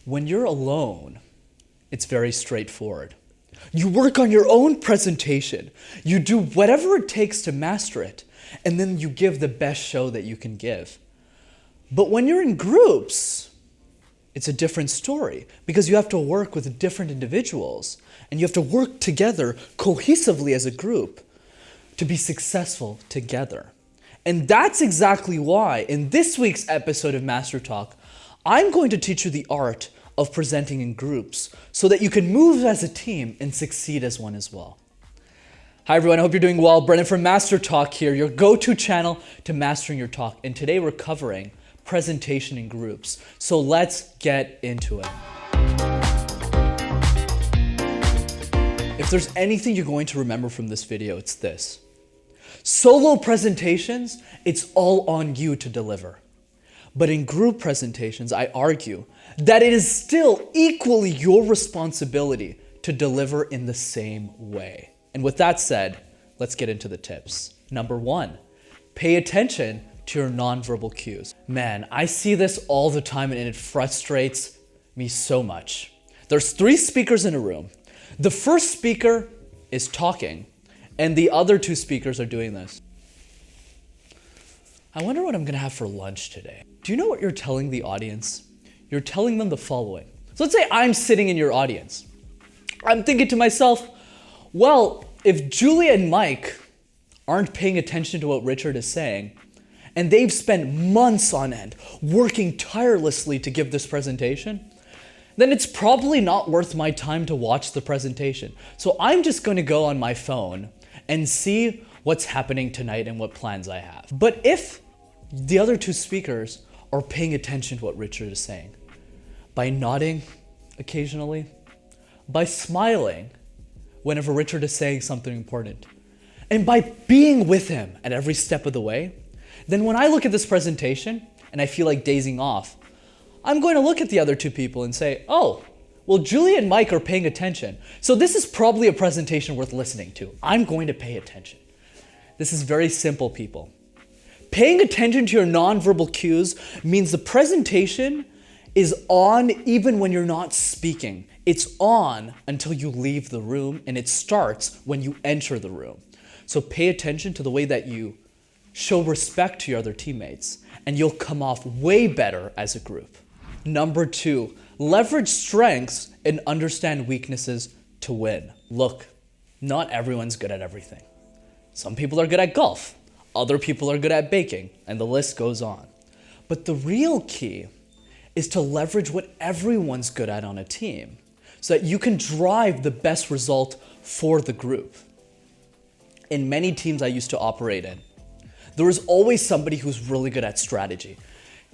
When you're alone, it's very straightforward. You work on your own presentation. You do whatever it takes to master it, and then you give the best show that you can give. But when you're in groups, it's a different story because you have to work with different individuals and you have to work together cohesively as a group to be successful together. And that's exactly why in this week's episode of Master Talk, I'm going to teach you the art of presenting in groups so that you can move as a team and succeed as one as well. Hi everyone, I hope you're doing well. Brenden from Master Talk here, your go-to channel to mastering your talk. And today we're covering presentation in groups. So let's get into it. If there's anything you're going to remember from this video, it's this. Solo presentations, it's all on you to deliver. But in group presentations, I argue that it is still equally your responsibility to deliver in the same way. And with that said, let's get into the tips. Number 1, pay attention to your nonverbal cues. Man, I see this all the time and it frustrates me so much. There's 3 speakers in a room. The first speaker is talking and the other 2 speakers are doing this. I wonder what I'm gonna have for lunch today. Do you know what you're telling the audience? You're telling them the following. So let's say I'm sitting in your audience. I'm thinking to myself, well, if Julia and Mike aren't paying attention to what Richard is saying, and they've spent months on end working tirelessly to give this presentation, then it's probably not worth my time to watch the presentation. So I'm just going to go on my phone and see what's happening tonight and what plans I have. But if the other 2 speakers are paying attention to what Richard is saying, by nodding occasionally, by smiling whenever Richard is saying something important, and by being with him at every step of the way, then when I look at this presentation and I feel like dazing off, I'm going to look at the other 2 people and say, oh, well, Julia and Mike are paying attention. So this is probably a presentation worth listening to. I'm going to pay attention. This is very simple, people. Paying attention to your nonverbal cues means the presentation is on even when you're not speaking. It's on until you leave the room, and it starts when you enter the room. So pay attention to the way that you show respect to your other teammates, and you'll come off way better as a group. Number 2, leverage strengths and understand weaknesses to win. Look, not everyone's good at everything. Some people are good at golf. Other people are good at baking, and the list goes on. But the real key is to leverage what everyone's good at on a team so that you can drive the best result for the group. In many teams I used to operate in, there was always somebody who's really good at strategy.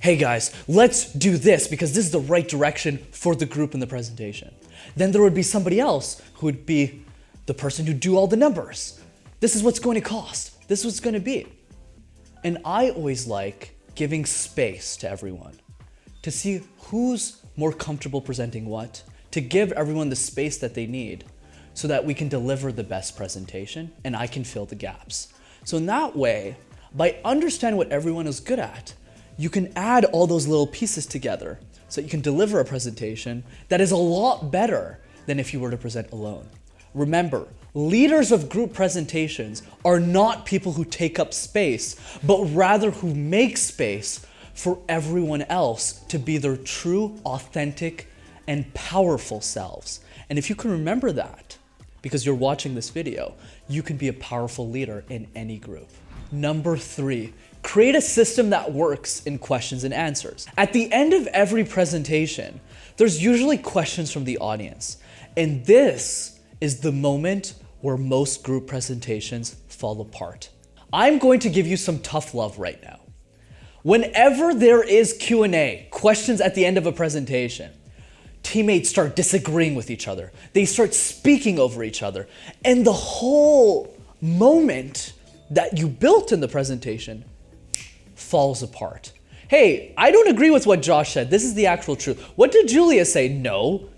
Hey guys, let's do this because this is the right direction for the group in the presentation. Then there would be somebody else who would be the person who'd do all the numbers. This is what's going to cost. This is what's going to be. And I always like giving space to everyone to see who's more comfortable presenting what, to give everyone the space that they need so that we can deliver the best presentation and I can fill the gaps. So in that way, by understanding what everyone is good at, you can add all those little pieces together so that you can deliver a presentation that is a lot better than if you were to present alone. Remember, leaders of group presentations are not people who take up space, but rather who make space for everyone else to be their true, authentic, and powerful selves. And if you can remember that, because you're watching this video, you can be a powerful leader in any group. Number 3, create a system that works in questions and answers. At the end of every presentation, there's usually questions from the audience. And this is the moment where most group presentations fall apart. I'm going to give you some tough love right now. Whenever there is Q&A, questions at the end of a presentation, teammates start disagreeing with each other. They start speaking over each other. And the whole moment that you built in the presentation falls apart. Hey, I don't agree with what Josh said. This is the actual truth. What did Julia say? No.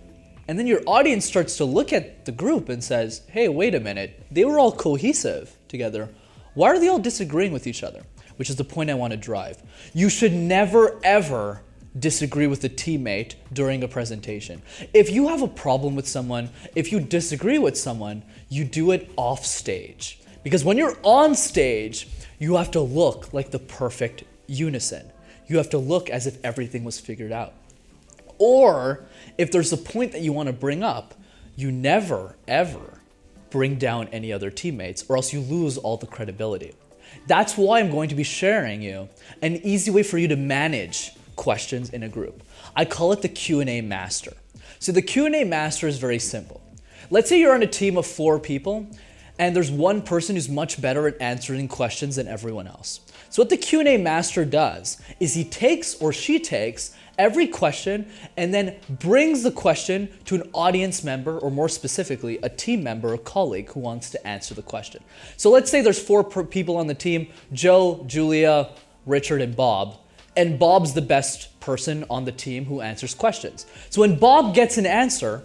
And then your audience starts to look at the group and says, hey, wait a minute. They were all cohesive together. Why are they all disagreeing with each other? Which is the point I want to drive. You should never, ever disagree with a teammate during a presentation. If you have a problem with someone, if you disagree with someone, you do it off stage. Because when you're on stage, you have to look like the perfect unison. You have to look as if everything was figured out. Or if there's a point that you want to bring up, you never, ever bring down any other teammates, or else you lose all the credibility. That's why I'm going to be sharing you an easy way for you to manage questions in a group. I call it the Q&A master. So the Q&A master is very simple. Let's say you're on a team of 4 people and there's one person who's much better at answering questions than everyone else. So what the Q&A master does is he takes or she takes every question and then brings the question to an audience member, or more specifically, a team member or colleague who wants to answer the question. So let's say there's 4 people on the team, Joe, Julia, Richard, and Bob. And Bob's the best person on the team who answers questions. So when Bob gets an answer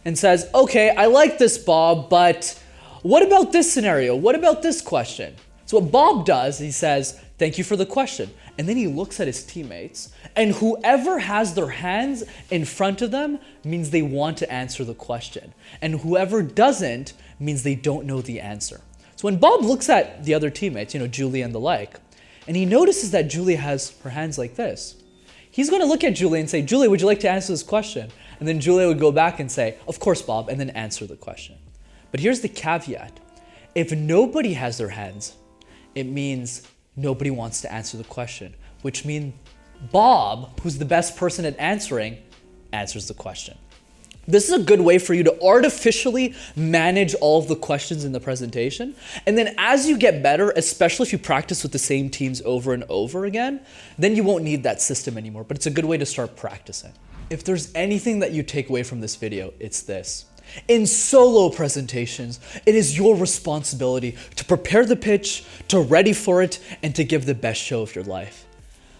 and says, okay, I like this, Bob, but what about this scenario? What about this question? So what Bob does, he says, thank you for the question. And then he looks at his teammates, and whoever has their hands in front of them means they want to answer the question. And whoever doesn't means they don't know the answer. So when Bob looks at the other teammates, Julie and the like, and he notices that Julie has her hands like this, he's going to look at Julie and say, Julie, would you like to answer this question? And then Julia would go back and say, of course, Bob, and then answer the question. But here's the caveat. If nobody has their hands, it means nobody wants to answer the question, which means Bob, who's the best person at answering, answers the question. This is a good way for you to artificially manage all of the questions in the presentation. And then as you get better, especially if you practice with the same teams over and over again, then you won't need that system anymore. But it's a good way to start practicing. If there's anything that you take away from this video, it's this. In solo presentations, it is your responsibility to prepare the pitch, to ready for it, and to give the best show of your life.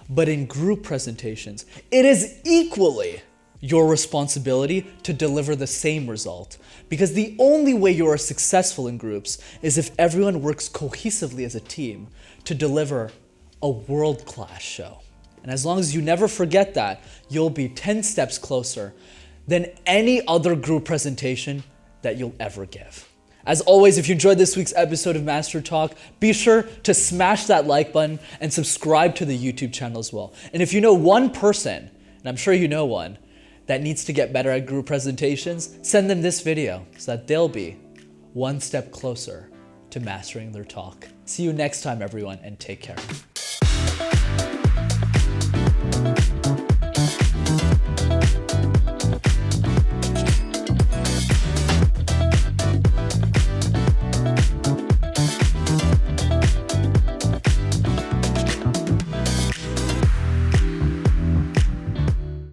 But in group presentations, it is equally your responsibility to deliver the same result. Because the only way you are successful in groups is if everyone works cohesively as a team to deliver a world-class show. And as long as you never forget that, you'll be 10 steps closer than any other group presentation that you'll ever give. As always, if you enjoyed this week's episode of Master Talk, be sure to smash that like button and subscribe to the YouTube channel as well. And if you know one person, and I'm sure you know one, that needs to get better at group presentations, send them this video so that they'll be one step closer to mastering their talk. See you next time, everyone, and take care.